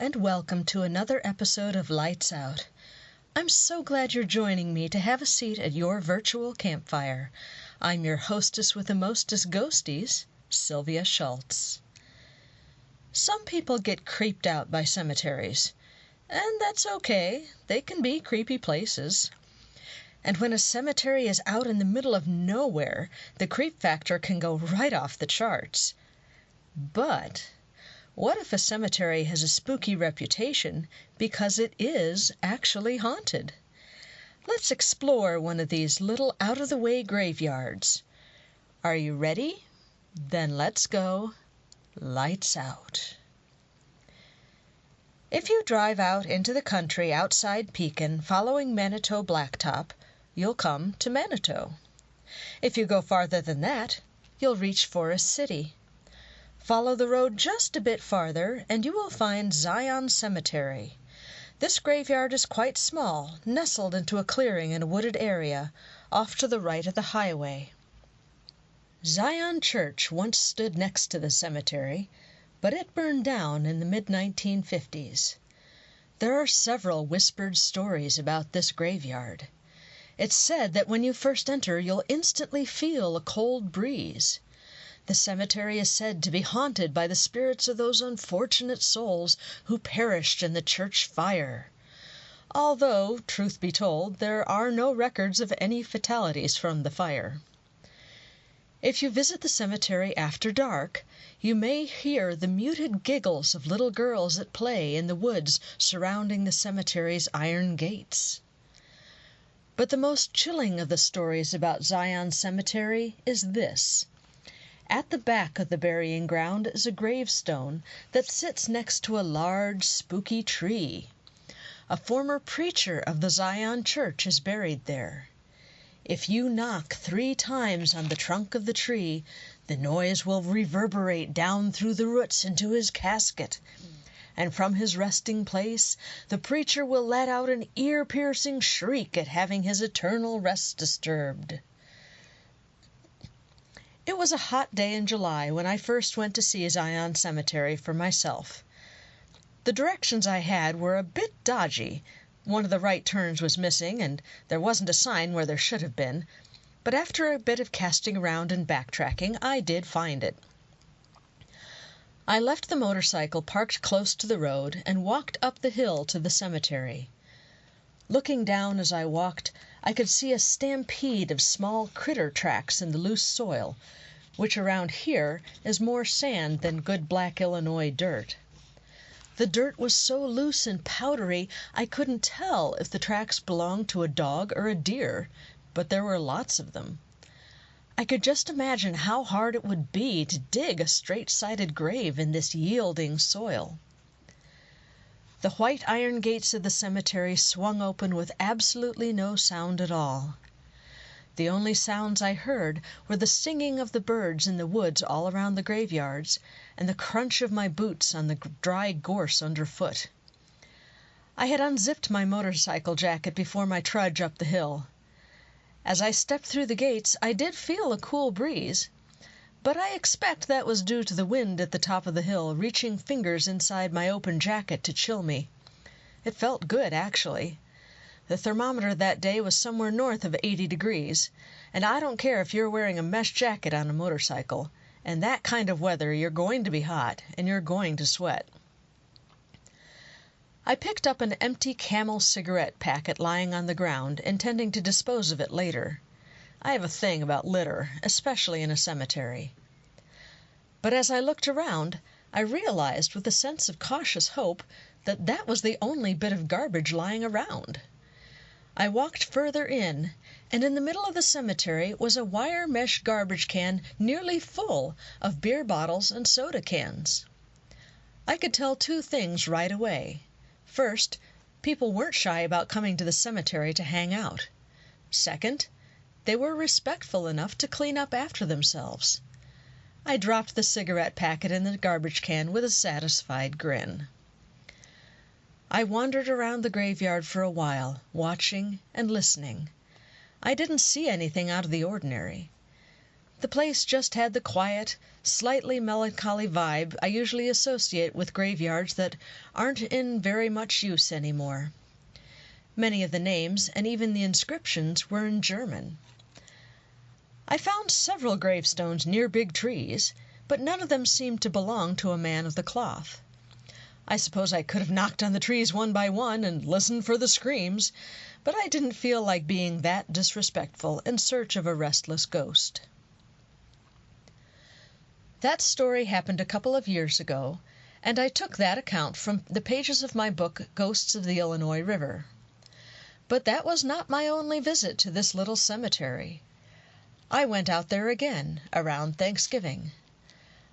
and welcome to another episode of Lights Out. I'm so glad you're joining me to have a seat at your virtual campfire. I'm your hostess with the mostest ghosties, Sylvia Shults. Some people get creeped out by cemeteries, and that's okay. They can be creepy places. And when a cemetery is out in the middle of nowhere, the creep factor can go right off the charts. But what if a cemetery has a spooky reputation because it is actually haunted? Let's explore one of these little out-of-the-way graveyards. Are you ready? Then let's go. Lights out. If you drive out into the country outside Pekin following Manitou Blacktop, you'll come to Manitou. If you go farther than that, you'll reach Forest City. Follow the road just a bit farther and you will find Zion Cemetery. This graveyard is quite small, nestled into a clearing in a wooded area, off to the right of the highway. Zion Church once stood next to the cemetery, but it burned down in the mid-1950s. There are several whispered stories about this graveyard. It's said that when you first enter, you'll instantly feel a cold breeze. The cemetery is said to be haunted by the spirits of those unfortunate souls who perished in the church fire. Although, truth be told, there are no records of any fatalities from the fire. If you visit the cemetery after dark, you may hear the muted giggles of little girls at play in the woods surrounding the cemetery's iron gates. But the most chilling of the stories about Zion Cemetery is this. At the back of the burying ground is a gravestone that sits next to a large, spooky tree. A former preacher of the Zion Church is buried there. If you knock 3 times on the trunk of the tree, the noise will reverberate down through the roots into his casket. And from his resting place, the preacher will let out an ear-piercing shriek at having his eternal rest disturbed. It was a hot day in July when I first went to see Zion Cemetery for myself. The directions I had were a bit dodgy. One of the right turns was missing, and there wasn't a sign where there should have been. But after a bit of casting around and backtracking, I did find it. I left the motorcycle parked close to the road and walked up the hill to the cemetery. Looking down as I walked, I could see a stampede of small critter tracks in the loose soil, which around here is more sand than good black Illinois dirt. The dirt was so loose and powdery I couldn't tell if the tracks belonged to a dog or a deer, but there were lots of them. I could just imagine how hard it would be to dig a straight-sided grave in this yielding soil. The white iron gates of the cemetery swung open with absolutely no sound at all. The only sounds I heard were the singing of the birds in the woods all around the graveyards and the crunch of my boots on the dry gorse underfoot. I had unzipped my motorcycle jacket before my trudge up the hill. As I stepped through the gates, I did feel a cool breeze, but I expect that was due to the wind at the top of the hill reaching fingers inside my open jacket to chill me. It felt good, actually. The thermometer that day was somewhere north of 80 degrees, and I don't care if you're wearing a mesh jacket on a motorcycle. In that kind of weather, you're going to be hot, and you're going to sweat. I picked up an empty Camel cigarette packet lying on the ground, intending to dispose of it later. I have a thing about litter, especially in a cemetery. But as I looked around, I realized with a sense of cautious hope that that was the only bit of garbage lying around. I walked further in, and in the middle of the cemetery was a wire mesh garbage can nearly full of beer bottles and soda cans. I could tell 2 things right away. First, people weren't shy about coming to the cemetery to hang out. Second, they were respectful enough to clean up after themselves. I dropped the cigarette packet in the garbage can with a satisfied grin. I wandered around the graveyard for a while, watching and listening. I didn't see anything out of the ordinary. The place just had the quiet, slightly melancholy vibe I usually associate with graveyards that aren't in very much use anymore. Many of the names, and even the inscriptions, were in German. I found several gravestones near big trees, but none of them seemed to belong to a man of the cloth. I suppose I could have knocked on the trees one by one and listened for the screams, but I didn't feel like being that disrespectful in search of a restless ghost. That story happened a couple of years ago, and I took that account from the pages of my book, Ghosts of the Illinois River. But that was not my only visit to this little cemetery. I went out there again around Thanksgiving.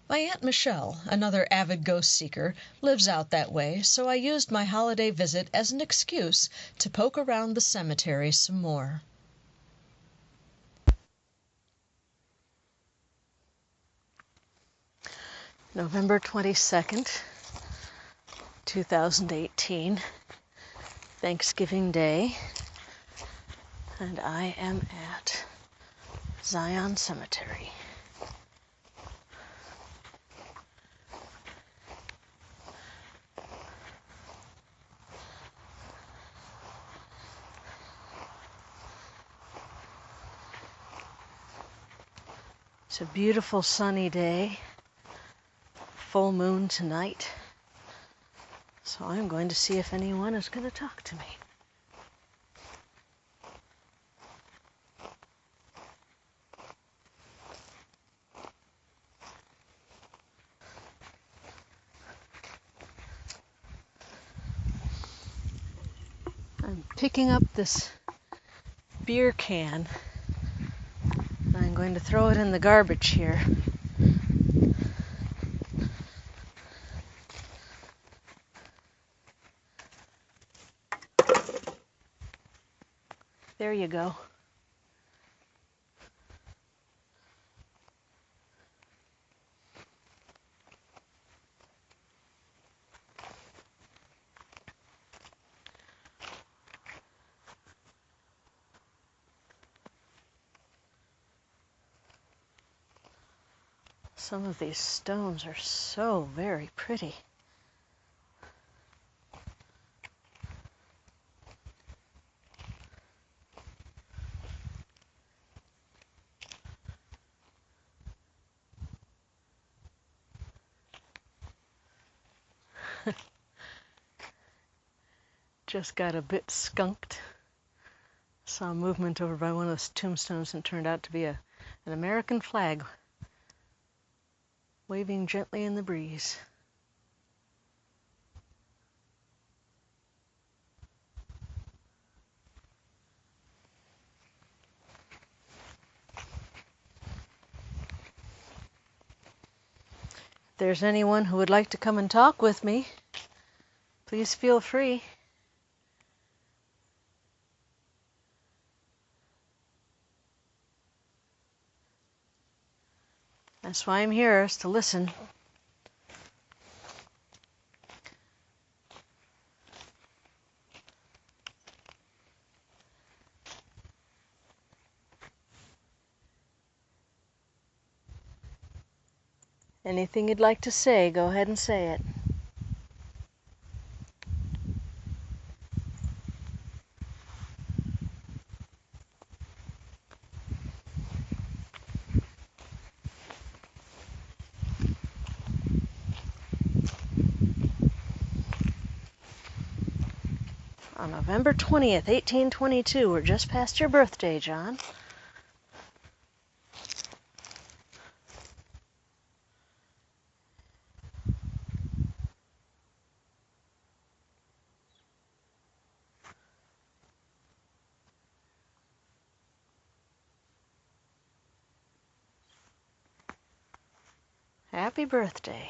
My Aunt Michelle, another avid ghost seeker, lives out that way, so I used my holiday visit as an excuse to poke around the cemetery some more. November 22nd, 2018, Thanksgiving Day, and I am at Zion Cemetery. It's a beautiful sunny day, full moon tonight, so I'm going to see if anyone is going to talk to me. I'm picking up this beer can. I'm going to throw it in the garbage here. There you go. Some of these stones are so very pretty. Just got a bit skunked. Saw movement over by one of those tombstones and it turned out to be an American flag waving gently in the breeze. If there's anyone who would like to come and talk with me, please feel free. That's why I'm here, is to listen. Anything you'd like to say, go ahead and say it. On November 20th, 1822, we're just past your birthday, John. Happy birthday.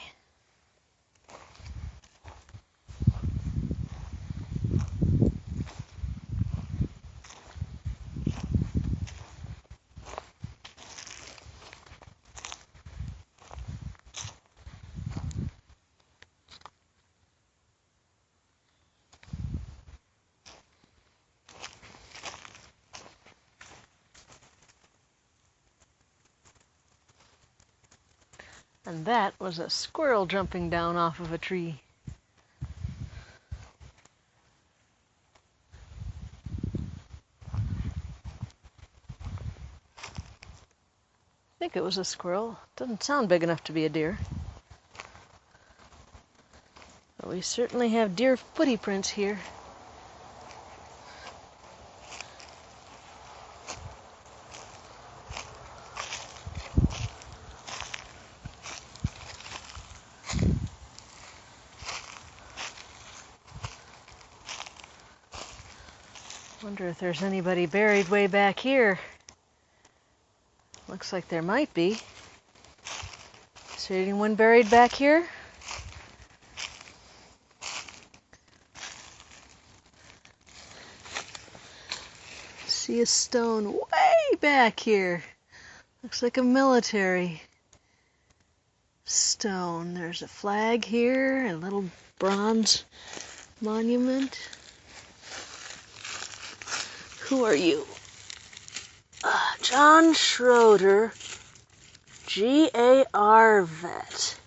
And that was a squirrel jumping down off of a tree. I think it was a squirrel. Doesn't sound big enough to be a deer. But we certainly have deer footy prints here. Wonder if there's anybody buried way back here. Looks like there might be. Is there anyone buried back here? See a stone way back here. Looks like a military stone. There's a flag here, a little bronze monument. Who are you? John Schroeder, G.A.R. vet.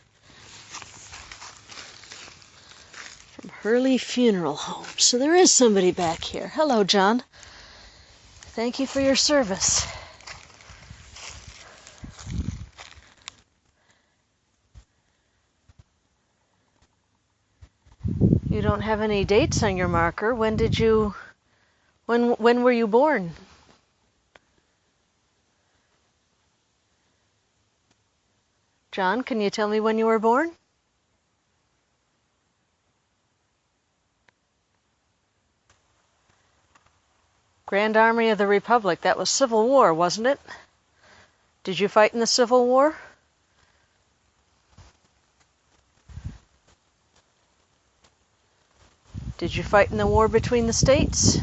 From Hurley Funeral Home. So there is somebody back here. Hello, John. Thank you for your service. You don't have any dates on your marker. When were you born? John, can you tell me when you were born? Grand Army of the Republic. That was Civil War, wasn't it? Did you fight in the Civil War? Did you fight in the war between the states?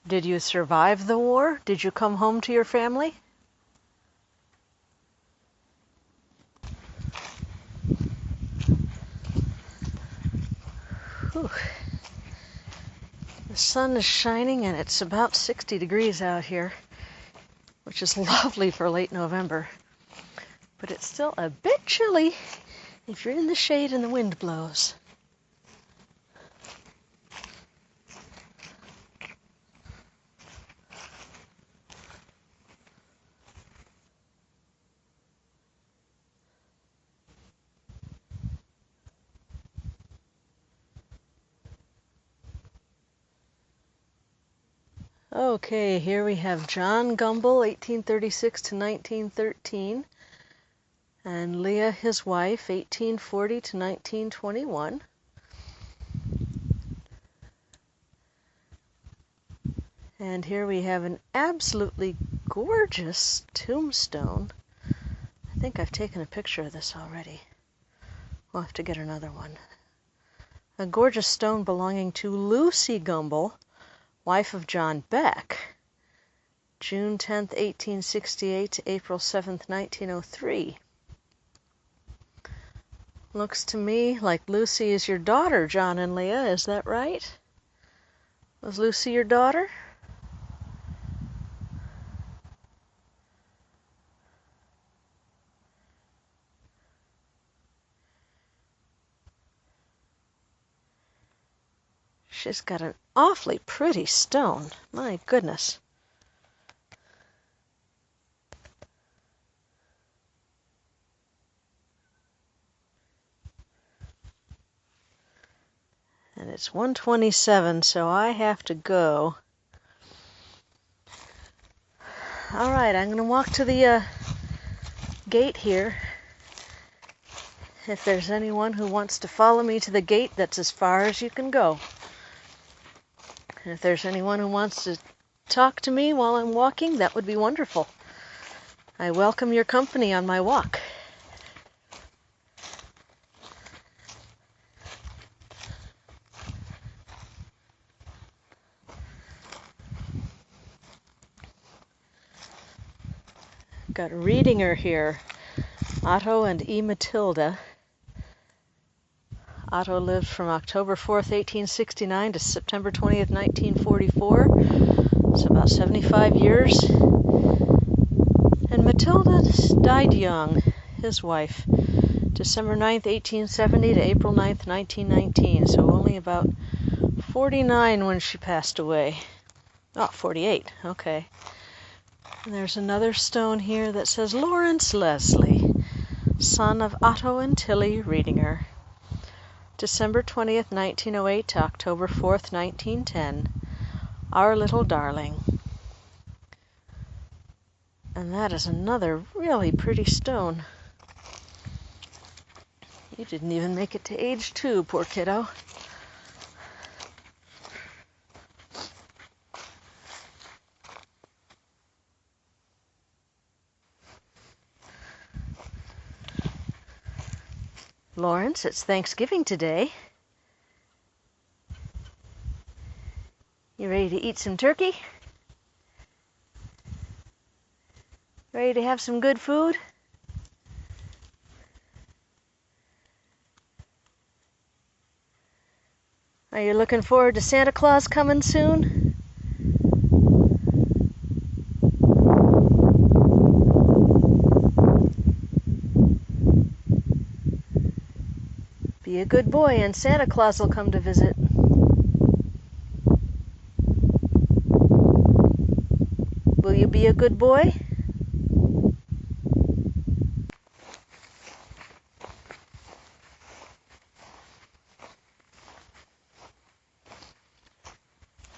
Did you survive the war? Did you come home to your family? Whew. The sun is shining and it's about 60 degrees out here, which is lovely for late November. But it's still a bit chilly if you're in the shade and the wind blows. Okay, here we have John Gumble, 1836 to 1913, and Leah, his wife, 1840 to 1921. And here we have an absolutely gorgeous tombstone. I think I've taken a picture of this already. We'll have to get another one. A gorgeous stone belonging to Lucy Gumble, wife of John Beck, June 10th, 1868 to April 7th, 1903. Looks to me like Lucy is your daughter, John and Leah. Is that right? Was Lucy your daughter? She's got an awfully pretty stone. My goodness. And it's 1:27, so I have to go. All right, I'm going to walk to the gate here. If there's anyone who wants to follow me to the gate, that's as far as you can go. And if there's anyone who wants to talk to me while I'm walking, that would be wonderful. I welcome your company on my walk. Got Readinger here Otto and E. Matilda. Otto lived from October 4th, 1869 to September 20th, 1944. It's about 75 years. And Matilda died young, his wife, December 9th, 1870 to April 9th, 1919. So only about 49 when she passed away. Oh, 48, okay. And there's another stone here that says Lawrence Leslie, son of Otto and Tilly Reedinger. December 20th, 1908 to October 4th, 1910. Our little darling. And that is another really pretty stone. You didn't even make it to age 2, poor kiddo. Lawrence, it's Thanksgiving today. You ready to eat some turkey? Ready to have some good food? Are you looking forward to Santa Claus coming soon? Be a good boy and Santa Claus will come to visit. Will you be a good boy?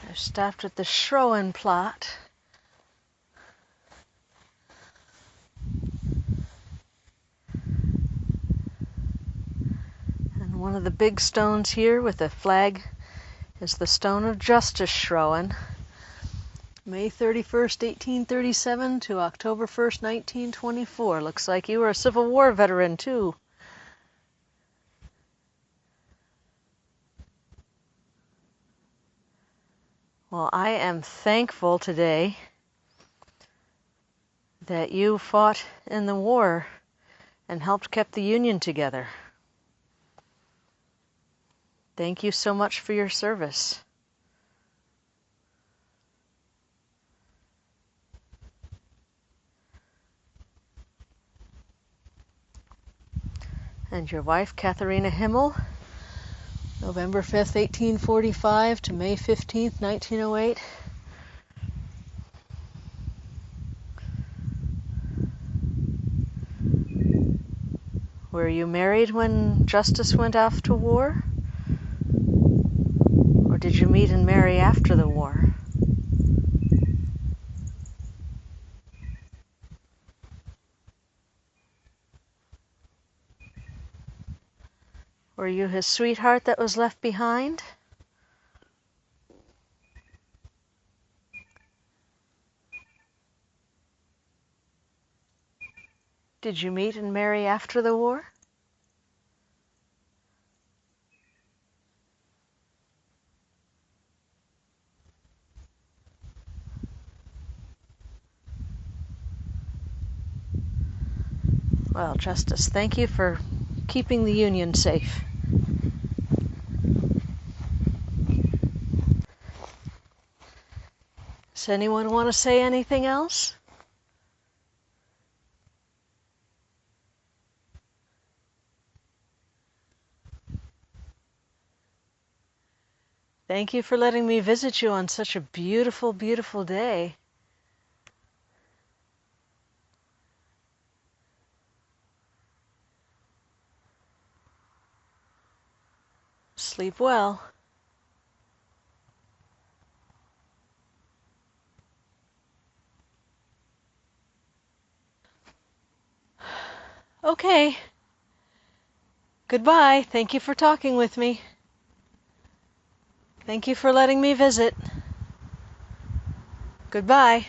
I've stopped at the Schroen plot. And one of the big stones here with the flag is the Stone of Justice Schroen. May 31st, 1837 to October 1st, 1924. Looks like you were a Civil War veteran, too. Well, I am thankful today that you fought in the war and helped keep the Union together. Thank you so much for your service. And your wife, Katharina Himmel, November 5th, 1845 to May 15th, 1908. Were you married when Justice went off to war? Or did you meet and marry after the war? Were you his sweetheart that was left behind? Did you meet and marry after the war? Well, Justice, thank you for keeping the Union safe. Does anyone want to say anything else? Thank you for letting me visit you on such a beautiful, beautiful day. Sleep well. Okay. Goodbye. Thank you for talking with me. Thank you for letting me visit. Goodbye.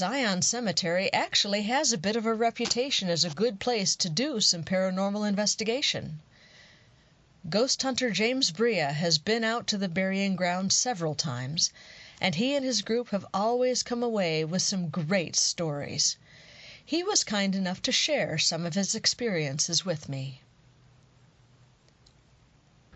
Zion Cemetery actually has a bit of a reputation as a good place to do some paranormal investigation. Ghost hunter James Brija has been out to the burying ground several times, and he and his group have always come away with some great stories. He was kind enough to share some of his experiences with me.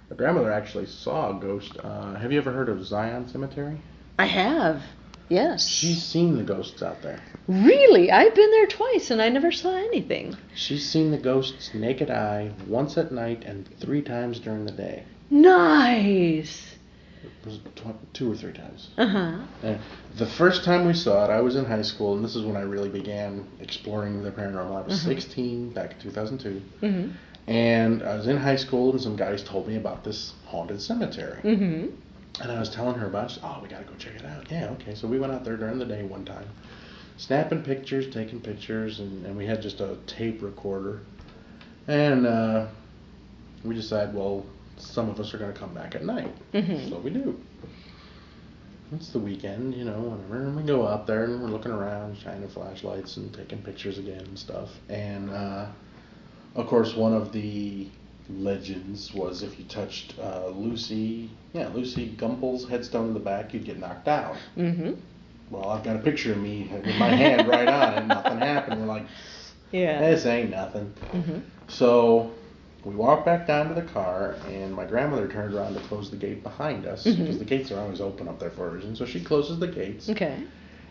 My grandmother actually saw a ghost. Have you ever heard of Zion Cemetery? I have, yes. She's seen the ghosts out there. Really? I've been there twice and I never saw anything. She's seen the ghosts naked eye once at night and 3 times during the day. Nice. It was 2 or 3 times. Uh-huh. And the first time we saw it, I was in high school, and this is when I really began exploring the paranormal. I was 16, back in 2002. Mm-hmm. And I was in high school, and some guys told me about this haunted cemetery. Mm-hmm. And I was telling her about it. She said, oh, we got to go check it out. Yeah, okay. So we went out there during the day one time, snapping pictures, taking pictures, and we had just a tape recorder. And we decided, well, some of us are going to come back at night. Mm-hmm. So we do. It's the weekend, whatever. And we go out there, and we're looking around, shining flashlights and taking pictures again and stuff. And of course, one of the legends was if you touched Lucy Gumpel's headstone in the back, you'd get knocked out. Mm-hmm. Well, I've got a picture of me with my hand right on it, nothing happened. We're like, this ain't nothing. Mm-hmm. So we walk back down to the car, and my grandmother turned around to close the gate behind us, because the gates are always open up there for a reason. So she closes the gates. Okay.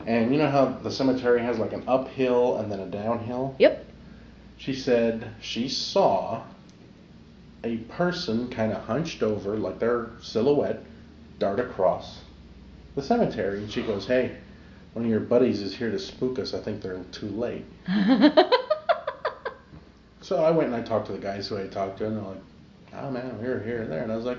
And you know how the cemetery has like an uphill and then a downhill? Yep. She said she saw a person kind of hunched over, like their silhouette, dart across the cemetery. And she goes, hey, one of your buddies is here to spook us. I think they're too late. So I went and I talked to the guys who I talked to, and they're like, oh man, we were here and there. And I was like,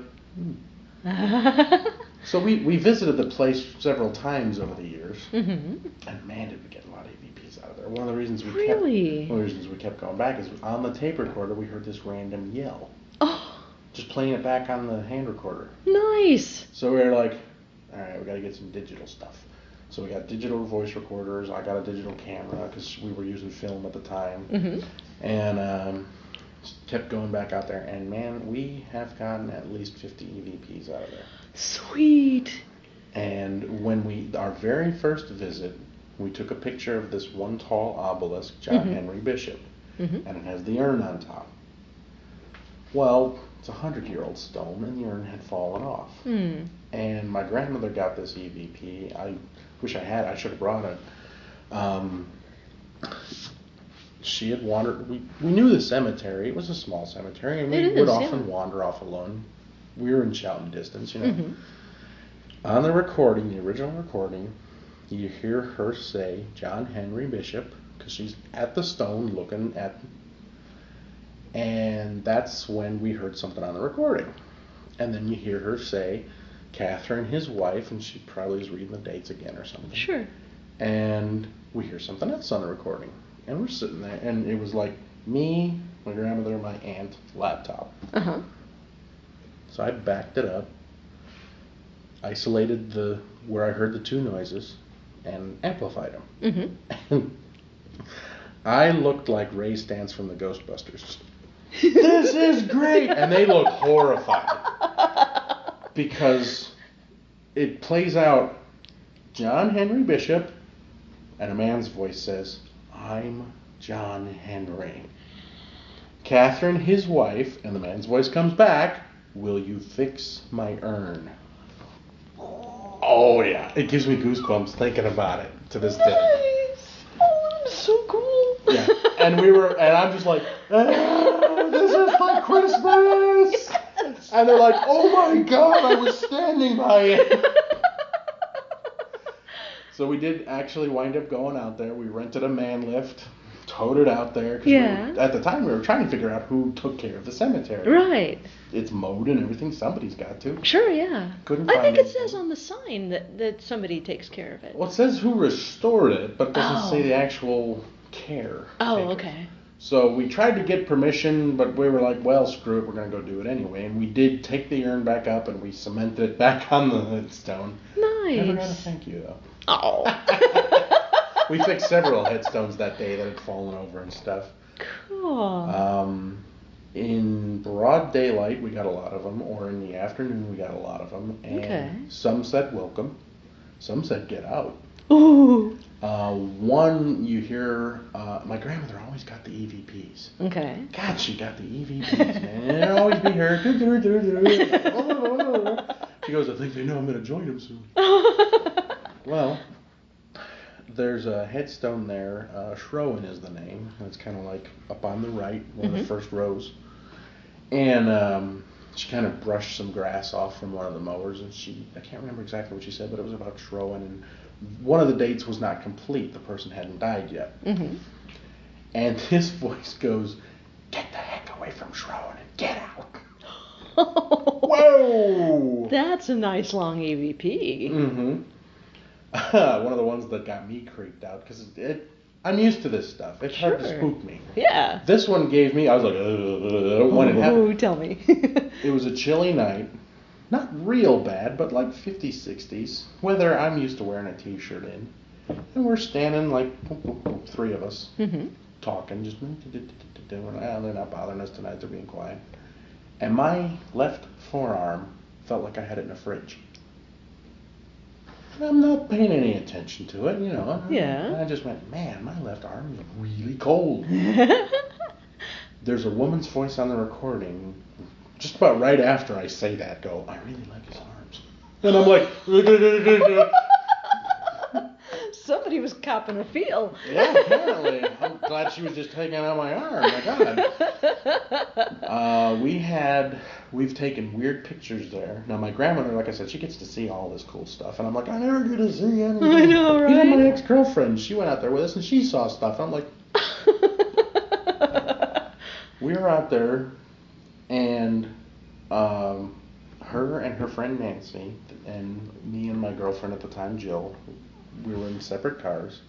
So we visited the place several times over the years. Mm-hmm. And man, did we get a lot of EVPs out of there. One of the reasons we kept going back is on the tape recorder we heard this random yell. Oh. Just playing it back on the hand recorder. Nice. So we were like, all right, we got to get some digital stuff. So we got digital voice recorders. I got a digital camera because we were using film at the time. Mm-hmm. And kept going back out there. And man, we have gotten at least 50 EVPs out of there. Sweet. And when our very first visit, we took a picture of this one tall obelisk, John Henry Bishop, and it has the urn on top. Well, it's a 100-year-old stone, and the urn had fallen off. And my grandmother got this EVP. I wish I had. I should have brought it. She had wandered. We knew the cemetery. It was a small cemetery, and we would often wander off alone. We were in shouting distance, On the recording, the original recording, you hear her say John Henry Bishop, because she's at the stone looking at, and that's when we heard something on the recording. And then you hear her say Catherine, his wife, and she probably is reading the dates again or something. Sure. And we hear something else on the recording. And we're sitting there, and it was like me, my grandmother, my aunt, laptop. Uh-huh. So I backed it up, isolated where I heard the 2 noises, and amplified them. And I looked like Ray Stantz from the Ghostbusters. This is great! And they look horrified. Because it plays out John Henry Bishop, and a man's voice says, I'm John Henry. Catherine, his wife, and the man's voice comes back, will you fix my urn? Oh yeah, it gives me goosebumps thinking about it to this day. Nice. Oh, that's so cool. Yeah, and I'm just like, this is my Christmas. Yes. And they're like, oh my God, I was standing by it. So we did actually wind up going out there. We rented a man lift, towed it out there. Cause at the time, we were trying to figure out who took care of the cemetery. Right. It's mowed and everything. Somebody's got to. Sure, yeah. I think it says on the sign that somebody takes care of it. Well, it says who restored it, but it doesn't say the actual care. Oh, okay. So we tried to get permission, but we were like, well, screw it, we're going to go do it anyway. And we did take the urn back up, and we cemented it back on the headstone. Nice. Never got a thank you, though. Oh. We fixed several headstones that day that had fallen over and stuff. Cool. In broad daylight, we got a lot of them, or in the afternoon, we got a lot of them. And Okay. some said welcome, some said get out. Ooh. One, you hear, my grandmother always got the EVPs. Okay. God, she got the EVPs, man. It'll always be her. She goes, I think they know I'm going to join them soon. Well, there's a headstone there. Schroen is the name. It's kind of like up on the right, one of the first rows. And she kind of brushed some grass off from one of the mowers, and I can't remember exactly what she said, but it was about Schroen, and one of the dates was not complete. The person hadn't died yet. And his voice goes, get the heck away from Schroen and get out. Whoa! That's a nice long EVP. One of the ones that got me creeped out, because I'm used to this stuff. It's hard to spook me. Yeah. This one gave me, I was like, when it happened. Tell me. It was a chilly night. Not real bad, but like 50s, 60s. Weather I'm used to wearing a t-shirt in. And we're standing like three of us talking, just doing, they're not bothering us tonight, they're being quiet. And my left forearm felt like I had it in a fridge. And I'm not paying any attention to it, you know. Yeah. And I just went, man, my left arm is really cold. There's a woman's voice on the recording, just about right after I say that, go, I really like his arms. And I'm like, Somebody was copping a feel. yeah, apparently. I'm glad she was just taking out my arm. My God. We've taken weird pictures there. Now, my grandmother, like I said, she gets to see all this cool stuff. And I'm like, I never get to see anything. I know, right? Even my ex-girlfriend, she went out there with us and she saw stuff. I'm like, we were out there, and her and her friend Nancy, and me and my girlfriend at the time, Jill, we were in separate cars.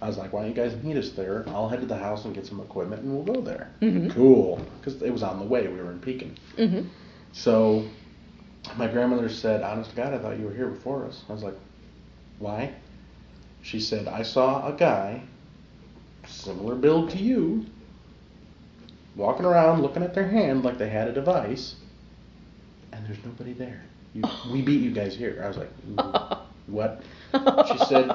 I was like, why don't you guys meet us there? I'll head to the house and get some equipment, and we'll go there. Cool. Because it was on the way. We were in Pekin. So my grandmother said, honest to God, I thought you were here before us. I was like, why? She said, I saw a guy, similar build to you, walking around looking at their hand like they had a device, and there's nobody there. We beat you guys here. I was like, what? She said,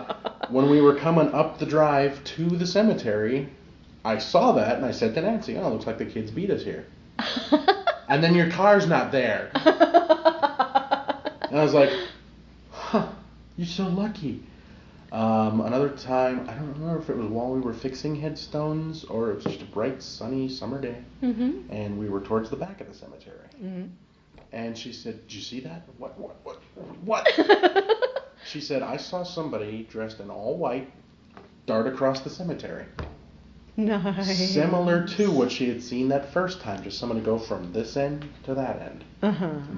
when we were coming up the drive to the cemetery, I saw that, and I said to Nancy, oh, looks like the kids beat us here. And then your car's not there. And I was like, huh, you're so lucky. Another time, I don't remember if it was while we were fixing headstones or it was just a bright, sunny summer day, and we were towards the back of the cemetery. And she said, did you see that? What? She said, I saw somebody dressed in all white dart across the cemetery. Nice. Similar to what she had seen that first time, just somebody go from this end to that end.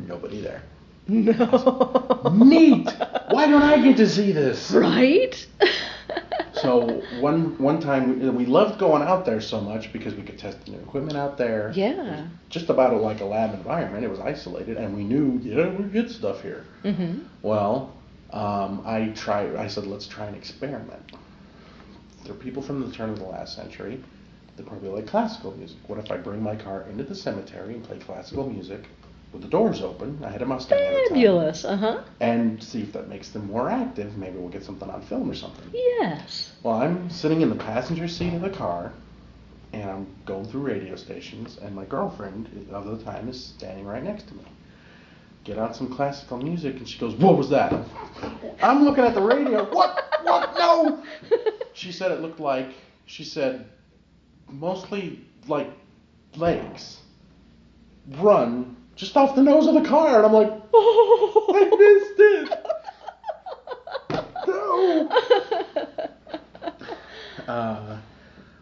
Nobody there. No. Neat! Why don't I get to see this? Right? So one time, we loved going out there so much because we could test the new equipment out there. Yeah. It was just about like a lab environment. It was isolated, and we knew, we get stuff here. Well, I said, let's try an experiment. There are people from the turn of the last century that probably like classical music. What if I bring my car into the cemetery and play classical music with the doors open? I had a Mustang at the time. Fabulous. And see if that makes them more active. Maybe we'll get something on film or something. Yes. Well, I'm sitting in the passenger seat of the car, and I'm going through radio stations, and my girlfriend of the time is standing right next to me. Get on some classical music, and she goes, what was that? I'm looking at the radio. What? No! She said it looked like, mostly like legs run just off the nose of the car. And I'm like, oh, I missed it. No.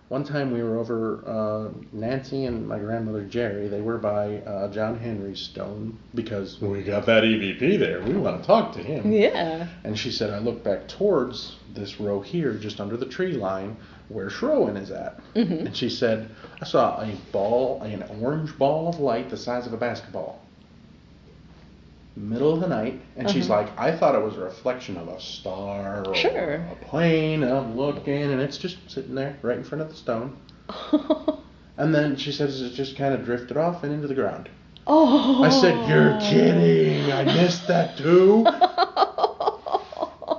One time we were over, Nancy and my grandmother Jerry, they were by John Henry's stone because we got that EVP there. We want to talk to him. Yeah. And she said, I looked back towards this row here, just under the tree line, where Schroen is at. And she said, I saw an orange ball of light the size of a basketball. middle of the night, and she's like, I thought it was a reflection of a star or a plane, and I'm looking, and it's just sitting there right in front of the stone. And then she says it just kind of drifted off and into the ground. Oh. I said, you're kidding. I missed that too.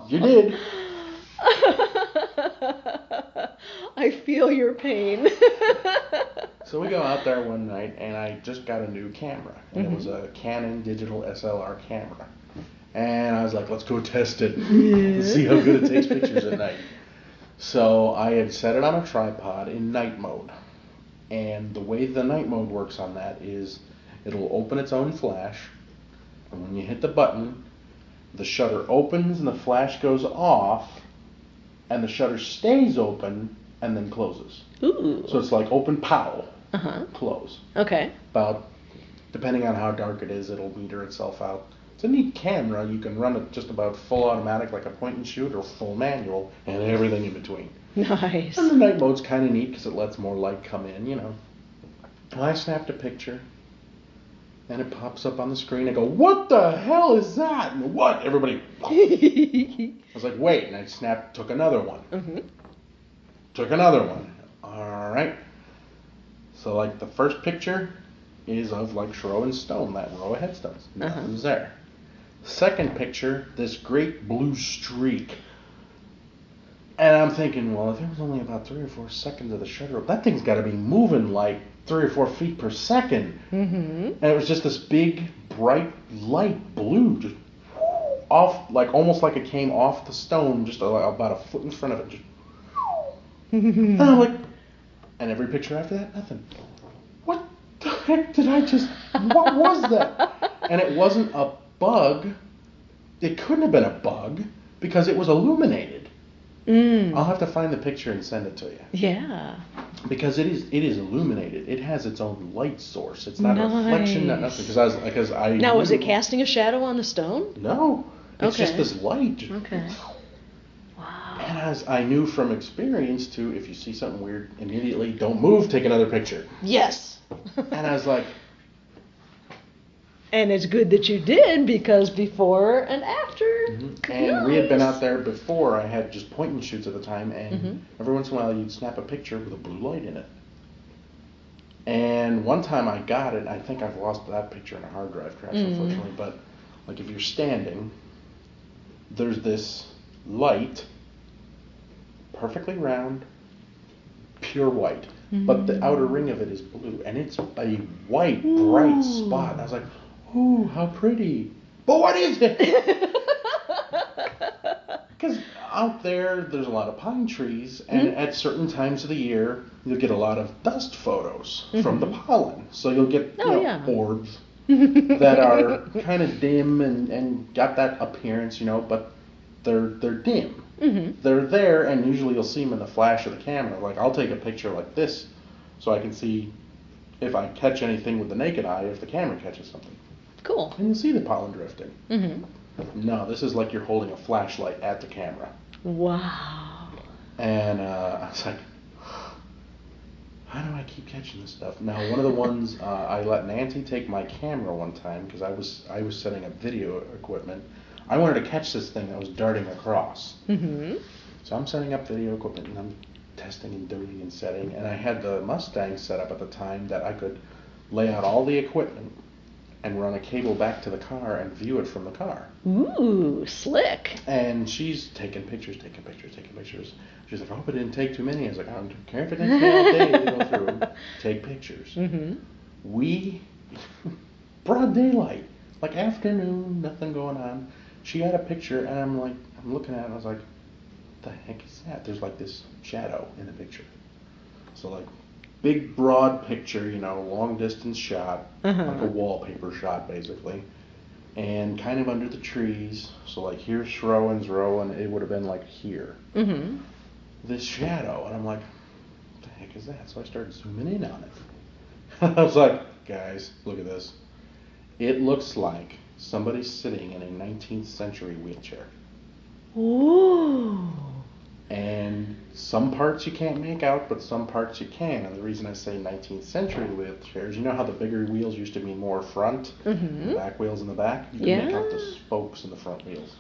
You did. I feel your pain. So we go out there one night, and I just got a new camera, and it was a Canon digital SLR camera. And I was like, let's go test it and see how good it takes pictures at night. So I had set it on a tripod in night mode. And the way the night mode works on that is it'll open its own flash, and when you hit the button, the shutter opens and the flash goes off, and the shutter stays open and then closes. Ooh. So it's like open, pow, close. Okay. About, depending on how dark it is, it'll meter itself out. It's a neat camera. You can run it just about full automatic like a point and shoot, or full manual, and everything in between. Nice. And the night mode's kind of neat because it lets more light come in, you know. Well, I snapped a picture, and it pops up on the screen. I go, what the hell is that? And what? Everybody. I was like, wait. And I took another one. Took another one. All right. So, like, the first picture is of, like, row and stone, that row of headstones. Nothing's there. Second picture, this great blue streak. And I'm thinking, well, if it was only about 3 or 4 seconds of the shutter, that thing's got to be moving like 3 or 4 feet per second. And it was just this big, bright, light blue, just off, like almost like it came off the stone, just about a foot in front of it. Just and I'm like, and every picture after that, nothing. What the heck did I just? What was that? And it wasn't a bug. It couldn't have been a bug because it was illuminated. I'll have to find the picture and send it to you. Yeah. Because it is illuminated. It has its own light source. It's not a reflection, not nothing. Because I now, was it casting a shadow on the stone? No. It's just this light. Okay. Wow. And I knew from experience to, if you see something weird, immediately don't move, take another picture. Yes. And I was like. And it's good that you did, because before and after. And we had been out there before. I had just point and shoots at the time, and every once in a while you'd snap a picture with a blue light in it. And one time I got it. I think I've lost that picture in a hard drive crash, unfortunately. But like if you're standing, there's this light, perfectly round, pure white. But the outer ring of it is blue, and it's a white, bright spot. And I was like, ooh, how pretty. But what is it? Because out there's a lot of pine trees, and at certain times of the year, you'll get a lot of dust photos from the pollen. So you'll get orbs that are kind of dim and got that appearance, but they're dim. They're there, and usually you'll see them in the flash of the camera. Like, I'll take a picture like this so I can see if I catch anything with the naked eye, if the camera catches something. Cool. And you'll see the pollen drifting. No, this is like you're holding a flashlight at the camera. Wow. And I was like, how do I keep catching this stuff? Now, one of the ones, I let Nancy take my camera one time because I was setting up video equipment. I wanted to catch this thing that was darting across. So I'm setting up video equipment, and I'm testing and doing and setting. And I had the Mustang set up at the time that I could lay out all the equipment and run a cable back to the car and view it from the car. Ooh, slick. And she's taking pictures. She's like, I hope it didn't take too many. I was like, I don't care if it didn't take all day to go through and take pictures. We, broad daylight, like afternoon, nothing going on. She got a picture, and I'm looking at it, and I was like, what the heck is that? There's like this shadow in the picture. So like, big broad picture, long distance shot, like a wallpaper shot basically, and kind of under the trees. So like here's Schroen's row, and it would have been like here. This shadow, and I'm like, what the heck is that? So I started zooming in on it. I was like, guys, look at this. It looks like somebody's sitting in a 19th century wheelchair. Ooh. And some parts you can't make out, but some parts you can. And the reason I say 19th century wheelchairs, you know how the bigger wheels used to be more front, and the back wheels in the back? You can make out the spokes in the front wheels.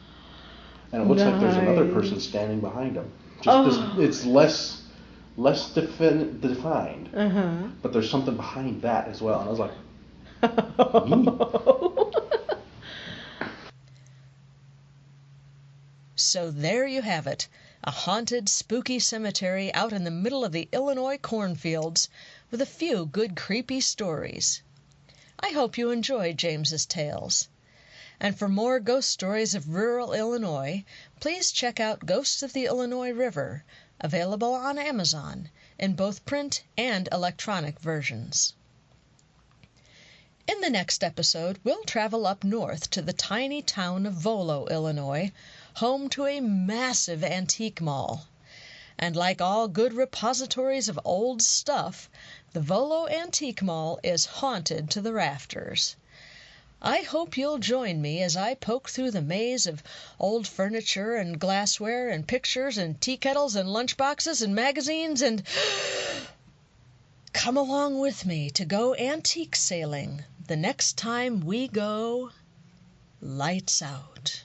And it looks like there's another person standing behind them. It's less defined, but there's something behind that as well. And I was like, So there you have it, a haunted, spooky cemetery out in the middle of the Illinois cornfields with a few good creepy stories. I hope you enjoyed James's tales. And for more ghost stories of rural Illinois, please check out Ghosts of the Illinois River, available on Amazon in both print and electronic versions. In the next episode, we'll travel up north to the tiny town of Volo, Illinois, home to a massive antique mall. And like all good repositories of old stuff, the Volo Antique Mall is haunted to the rafters. I hope you'll join me as I poke through the maze of old furniture and glassware and pictures and tea kettles and lunchboxes and magazines and come along with me to go antique sailing the next time we go lights out.